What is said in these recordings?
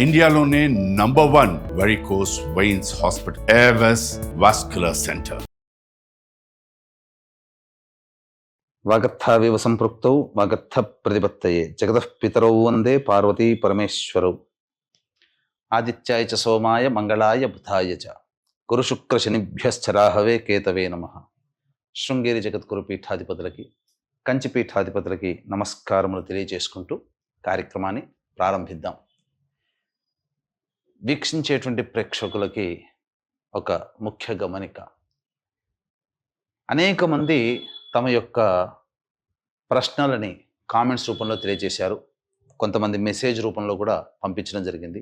ఇండియాలోనే #1 varicose veins hospital Avis vascular centre. వాగర్థావివ సంపృక్తౌ వాగర్థ ప్రతిపత్తయే జగతః పితరౌ వందే పార్వతీ పరమేశ్వరౌ. ఆదిత్యాయ చ సోమాయ మంగళాయ బుధాయ చ గురు శుక్ర శనిభ్యశ్చ రాహవే కేతవే నమః. శృంగేరి జగద్గురు పీఠాధిపతులకి, కంచి పీఠాధిపతులకి నమస్కారములు తెలియజేసుకుంటూ కార్యక్రమాన్ని ప్రారంభిద్దాం. వీక్షించేటువంటి ప్రేక్షకులకి ఒక ముఖ్య గమనిక. అనేక మంది తమ యొక్క ప్రశ్నలని కామెంట్స్ రూపంలో తెలియజేశారు. కొంతమంది మెసేజ్ రూపంలో కూడా పంపించడం జరిగింది.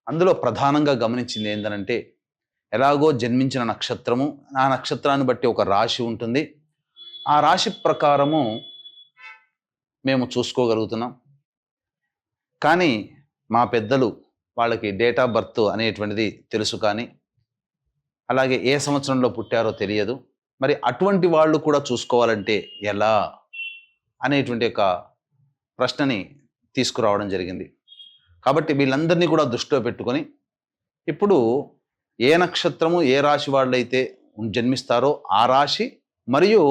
అందులో ప్రధానంగా గమనించింది ఏంటంటే, ఎలాగో జన్మించిన నక్షత్రము, ఆ నక్షత్రాన్ని బట్టి ఒక రాశి ఉంటుంది, ఆ రాశి ప్రకారము మేము చూసుకోగలుగుతున్నాం. కానీ మా పెద్దలు వాళ్ళకి డేట్ ఆఫ్ బర్త్ అనేటువంటిది తెలుసు, కానీ అలాగే ఏ సంవత్సరంలో పుట్టారో తెలియదు. మరి అటువంటి వాళ్ళు కూడా చూసుకోవాలంటే ఎలా అనేటువంటి ఒక ప్రశ్నని తీసుకురావడం జరిగింది. కాబట్టి వీళ్ళందరినీ కూడా దృష్టిలో పెట్టుకొని, ఇప్పుడు ఏ నక్షత్రము ఏ రాశి వాళ్ళైతే జన్మిస్తారో ఆ రాశి మరియు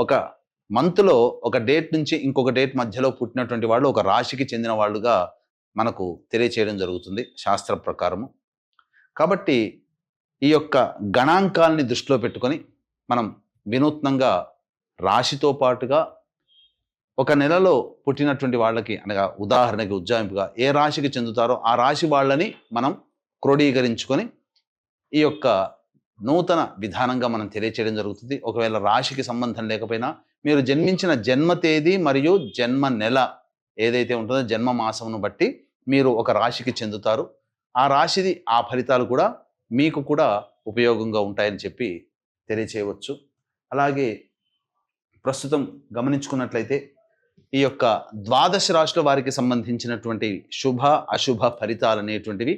ఒక మంత్లో ఒక డేట్ నుంచి ఇంకొక డేట్ మధ్యలో పుట్టినటువంటి వాళ్ళు ఒక రాశికి చెందిన వాళ్ళుగా మనకు తెలియచేయడం జరుగుతుంది శాస్త్ర ప్రకారము. కాబట్టి ఈ యొక్క గణాంకాలని దృష్టిలో పెట్టుకొని మనం వినూత్నంగా రాశితో పాటుగా ఒక నెలలో పుట్టినటువంటి వాళ్ళకి, అనగా ఉదాహరణకి ఉజ్జాయింపుగా ఏ రాశికి చెందుతారో ఆ రాశి వాళ్ళని మనం క్రోడీకరించుకొని ఈ యొక్క నూతన విధానంగా మనం తెలియచేయడం జరుగుతుంది. ఒకవేళ రాశికి సంబంధం లేకపోయినా మీరు జన్మించిన జన్మ తేదీ మరియు జన్మ నెల ఏదైతే ఉంటుందో జన్మ మాసమును బట్టి మీరు ఒక రాశికి చెందుతారు. ఆ రాశిది ఆ ఫలితాలు కూడా మీకు కూడా ఉపయోగంగా ఉంటాయని చెప్పి తెలియచేయవచ్చు. అలాగే ప్రస్తుతం గమనించుకున్నట్లయితే ఈ యొక్క ద్వాదశ రాశుల వారికి సంబంధించినటువంటి శుభ అశుభ ఫలితాలు అనేటువంటివి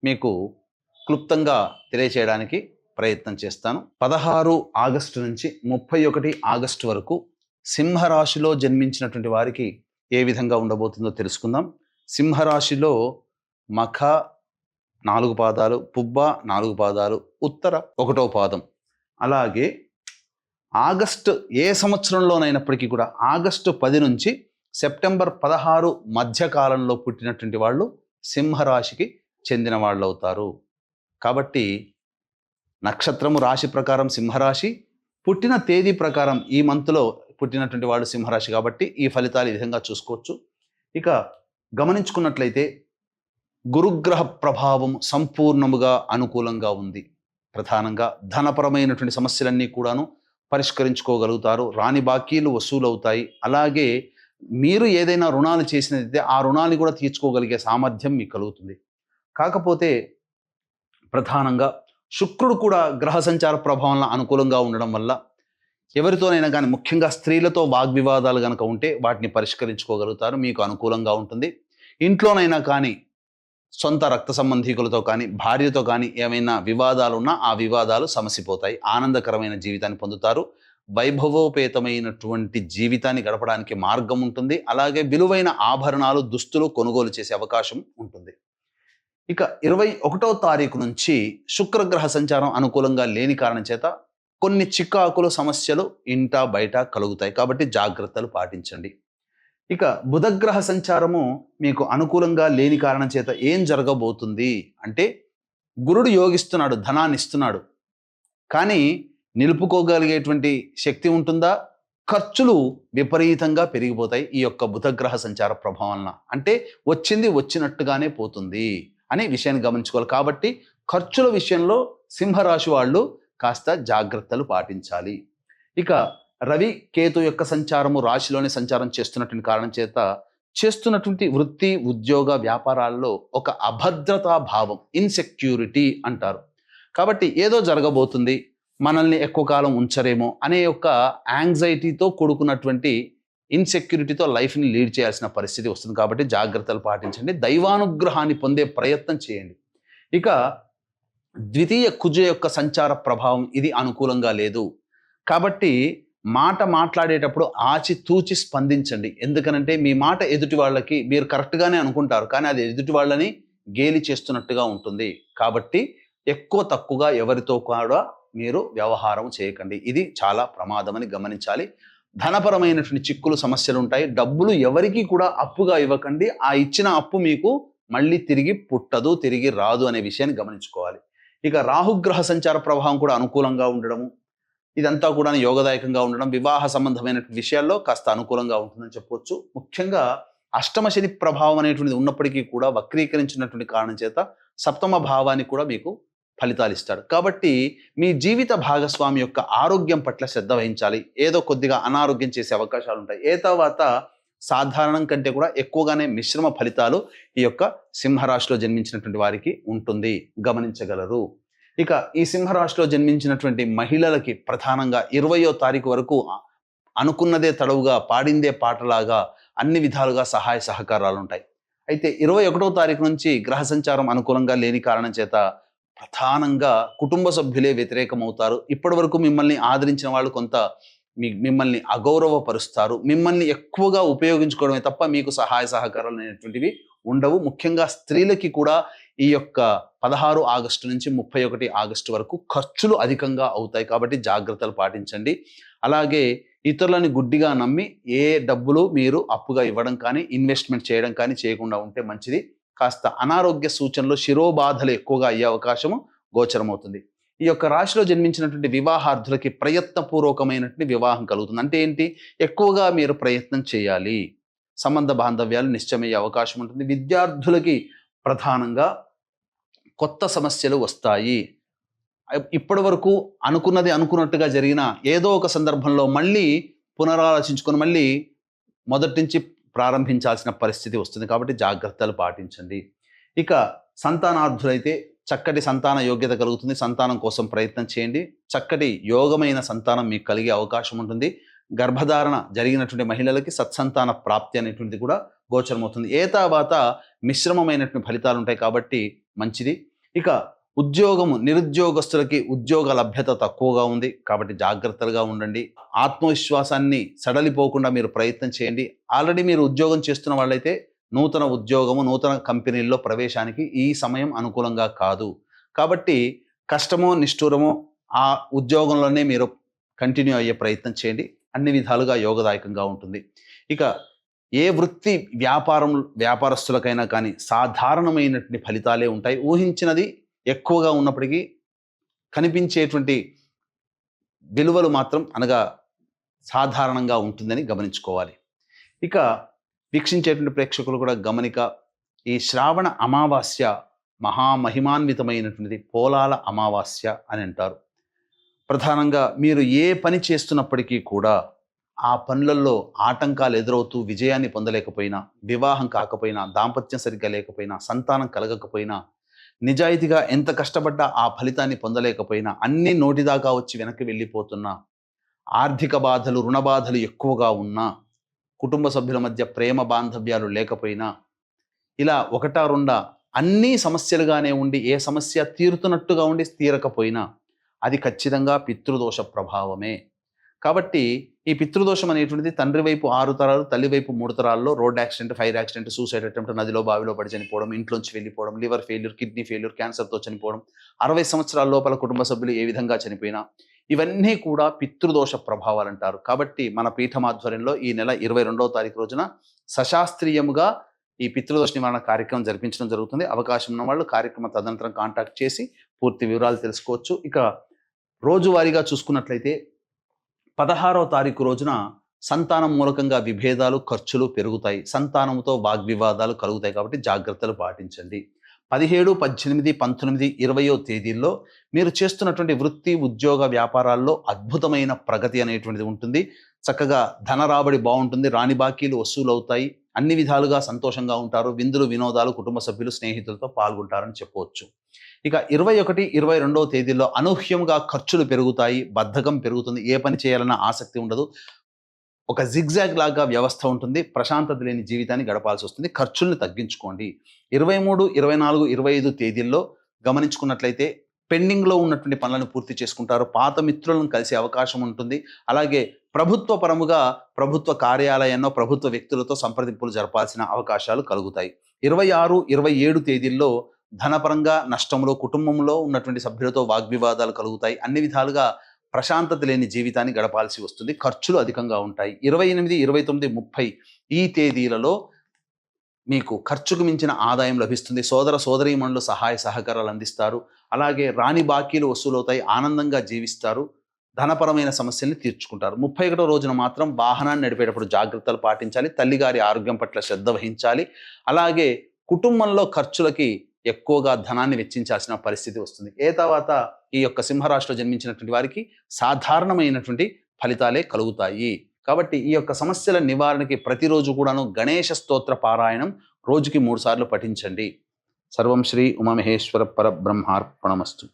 మీకు క్లుప్తంగా తెలియచేయడానికి ప్రయత్నం చేస్తాను. 16 ఆగస్టు నుంచి 31 ఆగస్టు వరకు సింహరాశిలో జన్మించినటువంటి వారికి ఏ విధంగా ఉండబోతుందో తెలుసుకుందాం. సింహరాశిలో మఖ 4 పాదాలు, పుబ్బ 4 పాదాలు, ఉత్తర 1వ పాదం. అలాగే ఆగస్టు ఏ సంవత్సరంలోనైనప్పటికీ కూడా ఆగస్టు 10 నుంచి సెప్టెంబర్ 16 మధ్య కాలంలో పుట్టినటువంటి వాళ్ళు సింహరాశికి చెందిన వాళ్ళు అవుతారు. కాబట్టి నక్షత్రము రాశి ప్రకారం సింహరాశి, పుట్టిన తేదీ ప్రకారం ఈ మంత్లో పుట్టినటువంటి వాళ్ళు సింహరాశి. కాబట్టి ఈ ఫలితాలు ఈ విధంగా చూసుకోవచ్చు. ఇక గమనించుకున్నట్లయితే గురుగ్రహ ప్రభావం సంపూర్ణముగా అనుకూలంగా ఉంది. ప్రధానంగా ధనపరమైనటువంటి సమస్యలన్నీ కూడాను పరిష్కరించుకోగలుగుతారు. రాని బాకీలు వసూలవుతాయి. అలాగే మీరు ఏదైనా రుణాలు చేసినదైతే ఆ రుణాన్ని కూడా తీర్చుకోగలిగే సామర్థ్యం మీకు కలుగుతుంది. కాకపోతే ప్రధానంగా శుక్రుడు కూడా గ్రహ సంచార ప్రభావంలో అనుకూలంగా ఉండడం వల్ల ఎవరితోనైనా కానీ, ముఖ్యంగా స్త్రీలతో వాగ్వివాదాలు కనుక ఉంటే వాటిని పరిష్కరించుకోగలుగుతారు, మీకు అనుకూలంగా ఉంటుంది. ఇంట్లోనైనా కానీ సొంత రక్త సంబంధీకులతో కానీ భార్యతో కానీ ఏమైనా వివాదాలు ఉన్నా ఆ వివాదాలు సమసిపోతాయి. ఆనందకరమైన జీవితాన్ని పొందుతారు. వైభవోపేతమైనటువంటి జీవితాన్ని గడపడానికి మార్గం ఉంటుంది. అలాగే విలువైన ఆభరణాలు, దుస్తులు కొనుగోలు చేసే అవకాశం ఉంటుంది. ఇక 21వ తారీఖు నుంచి శుక్రగ్రహ సంచారం అనుకూలంగా లేని కారణం చేత కొన్ని చికాకులు, సమస్యలు ఇంట బయట కలుగుతాయి. కాబట్టి జాగ్రత్తలు పాటించండి. ఇక బుధగ్రహ సంచారము మీకు అనుకూలంగా లేని కారణం చేత ఏం జరగబోతుంది అంటే, గురుడు యోగిస్తున్నాడు, ధనాన్ని ఇస్తున్నాడు, కానీ నిలుపుకోగలిగేటువంటి శక్తి ఉంటుందా? ఖర్చులు విపరీతంగా పెరిగిపోతాయి ఈ యొక్క బుధగ్రహ సంచార ప్రభావం వలన. అంటే వచ్చింది వచ్చినట్టుగానే పోతుంది అనే విషయాన్ని గమనించుకోవాలి. కాబట్టి ఖర్చుల విషయంలో సింహరాశి వాళ్ళు కాస్త జాగ్రత్తలు పాటించాలి. ఇక రవి కేతు యొక్క సంచారము రాశిలోనే సంచారం చేస్తున్నటువంటి కారణం చేత చేస్తున్నటువంటి వృత్తి, ఉద్యోగ, వ్యాపారాల్లో ఒక అభద్రతా భావం, ఇన్సెక్యూరిటీ అంటారు. కాబట్టి ఏదో జరగబోతుంది, మనల్ని ఎక్కువ కాలం ఉంచరేమో అనే యొక్క యాంగ్జైటీతో కూడుకున్నటువంటి ఇన్సెక్యూరిటీతో లైఫ్ని లీడ్ చేయాల్సిన పరిస్థితి వస్తుంది. కాబట్టి జాగ్రత్తలు పాటించండి. దైవానుగ్రహాన్ని పొందే ప్రయత్నం చేయండి. ఇక ద్వితీయ కుజ యొక్క సంచార ప్రభావం ఇది అనుకూలంగా లేదు. కాబట్టి మాట మాట్లాడేటప్పుడు ఆచితూచి స్పందించండి. ఎందుకనంటే మీ మాట ఎదుటి వాళ్ళకి, మీరు కరెక్ట్గానే అనుకుంటారు కానీ అది ఎదుటి వాళ్ళని గేలి చేస్తున్నట్టుగా ఉంటుంది. కాబట్టి ఎక్కువ తక్కువగా ఎవరితో కూడా మీరు వ్యవహారం చేయకండి. ఇది చాలా ప్రమాదమని గమనించాలి. ధనపరమైనటువంటి చిక్కులు సమస్యలు ఉంటాయి. డబ్బులు ఎవరికి కూడా అప్పుగా ఇవ్వకండి. ఆ ఇచ్చిన అప్పు మీకు మళ్ళీ తిరిగి పుట్టదు, తిరిగి రాదు అనే విషయాన్ని గమనించుకోవాలి. ఇక రాహుగ్రహ సంచార ప్రభావం కూడా అనుకూలంగా ఉండడము, ఇదంతా కూడా యోగదాయకంగా ఉండడం వివాహ సంబంధమైన విషయాల్లో కాస్త అనుకూలంగా ఉంటుందని చెప్పవచ్చు. ముఖ్యంగా అష్టమ శని ప్రభావం అనేటువంటిది ఉన్నప్పటికీ కూడా వక్రీకరించినటువంటి కారణం చేత సప్తమ భావాన్ని కూడా మీకు ఫలితాలు ఇస్తాడు. కాబట్టి మీ జీవిత భాగస్వామి యొక్క ఆరోగ్యం పట్ల శ్రద్ధ వహించాలి. ఏదో కొద్దిగా అనారోగ్యం చేసే అవకాశాలు ఉంటాయి. తర్వాత సాధారణం కంటే కూడా ఎక్కువగానే మిశ్రమ ఫలితాలు ఈ యొక్క సింహరాశిలో జన్మించినటువంటి వారికి ఉంటుంది, గమనించగలరు. ఇక ఈ సింహరాశిలో జన్మించినటువంటి మహిళలకి ప్రధానంగా 20వ తారీఖు వరకు అనుకున్నదే తడవుగా, పాడిందే పాటలాగా అన్ని విధాలుగా సహాయ సహకారాలు ఉంటాయి. అయితే 21వ తారీఖు నుంచి గ్రహ సంచారం అనుకూలంగా లేని కారణం చేత ప్రధానంగా కుటుంబ సభ్యులే వ్యతిరేకమవుతారు. ఇప్పటి వరకు మిమ్మల్ని ఆదరించిన వాళ్ళు కొంత మిమ్మల్ని అగౌరవపరుస్తారు. మిమ్మల్ని ఎక్కువగా ఉపయోగించుకోవడమే తప్ప మీకు సహాయ సహకారాలు అనేటువంటివి ఉండవు. ముఖ్యంగా స్త్రీలకి కూడా ఈ యొక్క 16 ఆగస్టు నుంచి 31 ఆగస్టు వరకు ఖర్చులు అధికంగా అవుతాయి. కాబట్టి జాగ్రత్తలు పాటించండి. అలాగే ఇతరులని గుడ్డిగా నమ్మి ఏ డబ్బులు మీరు అప్పుగా ఇవ్వడం కానీ ఇన్వెస్ట్మెంట్ చేయడం కానీ చేయకుండా ఉంటే మంచిది. కాస్త అనారోగ్య సూచనలు, శిరోబాధలు ఎక్కువగా అయ్యే అవకాశము గోచరమవుతుంది. ఈ యొక్క రాశిలో జన్మించినటువంటి వివాహార్థులకి ప్రయత్నపూర్వకమైనటువంటి వివాహం కలుగుతుంది. అంటే ఏంటి? ఎక్కువగా మీరు ప్రయత్నం చేయాలి. సంబంధ బాంధవ్యాలు నిశ్చయమయ్యే అవకాశం ఉంటుంది. విద్యార్థులకి ప్రధానంగా కొత్త సమస్యలు వస్తాయి. ఇప్పటి వరకు అనుకున్నది అనుకున్నట్టుగా జరిగిన ఏదో ఒక సందర్భంలో మళ్ళీ పునరాలోచించుకొని మళ్ళీ మొదటి నుంచి ప్రారంభించాల్సిన పరిస్థితి వస్తుంది. కాబట్టి జాగ్రత్తలు పాటించండి. ఇక సంతానార్థులైతే చక్కటి సంతాన యోగ్యత కలుగుతుంది. సంతానం కోసం ప్రయత్నం చేయండి. చక్కటి యోగమైన సంతానం మీకు కలిగే అవకాశం ఉంటుంది. గర్భధారణ జరిగినటువంటి మహిళలకి సత్సంతాన ప్రాప్తి అనేటువంటిది కూడా గోచరమవుతుంది. తర్వాత మిశ్రమమైనటువంటి ఫలితాలు ఉంటాయి కాబట్టి మంచిది. ఇక ఉద్యోగము, నిరుద్యోగస్తులకి ఉద్యోగ లభ్యత తక్కువగా ఉంది కాబట్టి జాగ్రత్తగా ఉండండి. ఆత్మవిశ్వాసాన్ని సడలిపోకుండా మీరు ప్రయత్నం చేయండి. ఆల్రెడీ మీరు ఉద్యోగం చేస్తున్న వాళ్ళైతే నూతన ఉద్యోగము, నూతన కంపెనీల్లో ప్రవేశానికి ఈ సమయం అనుకూలంగా కాదు. కాబట్టి కష్టమో నిష్ఠూరమో ఆ ఉద్యోగంలోనే మీరు కంటిన్యూ అయ్యే ప్రయత్నం చేయండి. అన్ని విధాలుగా యోగదాయకంగా ఉంటుంది. ఇక ఏ వృత్తి వ్యాపారస్తులకైనా కానీ సాధారణమైనటువంటి ఫలితాలే ఉంటాయి. ఊహించినది ఎక్కువగా ఉన్నప్పటికీ కనిపించేటువంటి విలువలు మాత్రం అనగా సాధారణంగా ఉంటుందని గమనించుకోవాలి. ఇక వీక్షించేటువంటి ప్రేక్షకులు కూడా గమనిక, ఈ శ్రావణ అమావాస్య మహామహిమాన్వితమైనటువంటిది. పోలాల అమావాస్య అని అంటారు. ప్రధానంగా మీరు ఏ పని చేస్తున్నప్పటికీ కూడా ఆ పనులలో ఆటంకాలు ఎదురవుతూ విజయాన్ని పొందలేకపోయినా, వివాహం కాకపోయినా, దాంపత్యం సరిగ్గా లేకపోయినా, సంతానం కలగకపోయినా, నిజాయితీగా ఎంత కష్టపడ్డా ఆ ఫలితాన్ని పొందలేకపోయినా, అన్ని నోటిదాకా వచ్చి వెనక్కి వెళ్ళిపోతున్నా, ఆర్థిక బాధలు, రుణ బాధలు ఎక్కువగా ఉన్నా, కుటుంబ సభ్యుల మధ్య ప్రేమ బాంధవ్యాలు లేకపోయినా, ఇలా ఒకటా రెండా అన్నీ సమస్యలుగానే ఉండి ఏ సమస్య తీరుతున్నట్టుగా ఉండి తీరకపోయినా అది ఖచ్చితంగా పితృదోష ప్రభావమే. కాబట్టి ఈ పితృదోషం అనేటువంటిది తండ్రి వైపు 6 తరాలు, తల్లి వైపు 3 తరాల్లో road accident, fire accident, suicide attempt, నదిలో బావిలో పడి చనిపోవడం, ఇంట్లోంచి వెళ్ళిపోవడం, లివర్ ఫెయిల్యూర్, కిడ్నీ ఫెయిల్యూర్, క్యాన్సర్తో చనిపోవడం, 60 సంవత్సరాల లోపల కుటుంబ సభ్యులు ఏ విధంగా చనిపోయినా ఇవన్నీ కూడా పితృదోష ప్రభావాలు అంటారు. కాబట్టి మన పీఠమాధ్వర్యంలో ఈ నెల 22వ తారీఖు రోజున సశాస్త్రీయముగా ఈ పితృదోష నివారణ కార్యక్రమం జరిపించడం జరుగుతుంది. అవకాశం ఉన్న వాళ్ళు కార్యక్రమం తదనంతరం కాంటాక్ట్ చేసి పూర్తి వివరాలు తెలుసుకోవచ్చు. ఇక రోజువారీగా చూసుకున్నట్లయితే 16వ తారీఖు రోజున సంతానం మూలకంగా విభేదాలు, ఖర్చులు పెరుగుతాయి. సంతానంతో వాగ్వివాదాలు కలుగుతాయి కాబట్టి జాగ్రత్తలు పాటించండి. 17, 18, 19, 20వ తేదీల్లో మీరు చేస్తున్నటువంటి వృత్తి, ఉద్యోగ, వ్యాపారాల్లో అద్భుతమైన ప్రగతి అనేటువంటిది ఉంటుంది. చక్కగా ధన రాబడి బాగుంటుంది. రాని బాకీలు వసూలు అవుతాయి. అన్ని విధాలుగా సంతోషంగా ఉంటారు. విందులు, వినోదాలు, కుటుంబ సభ్యులు, స్నేహితులతో పాల్గొంటారని చెప్పవచ్చు. ఇక 21, 22వ తేదీల్లో అనూహ్యంగా ఖర్చులు పెరుగుతాయి. బద్ధకం పెరుగుతుంది. ఏ పని చేయాలన్న ఆసక్తి ఉండదు. ఒక జిగ్జాగ్ లాగా వ్యవస్థ ఉంటుంది. ప్రశాంతత లేని జీవితాన్ని గడపాల్సి వస్తుంది. ఖర్చుల్ని తగ్గించుకోండి. 23, 24, 25 తేదీల్లో గమనించుకున్నట్లయితే పెండింగ్లో ఉన్నటువంటి పనులను పూర్తి చేసుకుంటారు. పాత మిత్రులను కలిసే అవకాశం ఉంటుంది. అలాగే ప్రభుత్వ పరముగా ప్రభుత్వ కార్యాలయాల్లో ప్రభుత్వ వ్యక్తులతో సంప్రదింపులు జరపాల్సిన అవకాశాలు కలుగుతాయి. 26, 27 తేదీల్లో ధనపరంగా నష్టంలో, కుటుంబంలో ఉన్నటువంటి సభ్యులతో వాగ్వివాదాలు కలుగుతాయి. అన్ని విధాలుగా ప్రశాంతత లేని జీవితాన్ని గడపాల్సి వస్తుంది. ఖర్చులు అధికంగా ఉంటాయి. 28, 29, 30 ఈ తేదీలలో మీకు ఖర్చుకు మించిన ఆదాయం లభిస్తుంది. సోదర సోదరీమణులు సహాయ సహకారాలు అందిస్తారు. అలాగే రాని బాకీలు వసూలవుతాయి. ఆనందంగా జీవిస్తారు. ధనపరమైన సమస్యల్ని తీర్చుకుంటారు. 31వ రోజున మాత్రం వాహనాన్ని నడిపేటప్పుడు జాగ్రత్తలు పాటించాలి. తల్లిగారి ఆరోగ్యం పట్ల శ్రద్ధ వహించాలి. అలాగే కుటుంబంలో ఖర్చులకి ఎక్కువగా ధనాన్ని వెచ్చించాల్సిన పరిస్థితి వస్తుంది. తర్వాత ఈ యొక్క సింహరాశిలో జన్మించినటువంటి వారికి సాధారణమైనటువంటి ఫలితాలే కలుగుతాయి. కాబట్టి ఈ యొక్క సమస్యల నివారణకి ప్రతిరోజు కూడాను గణేశ స్తోత్ర పారాయణం రోజుకి 3 సార్లు పఠించండి. సర్వం శ్రీ ఉమామహేశ్వర పరబ్రహ్మార్పణమస్తు.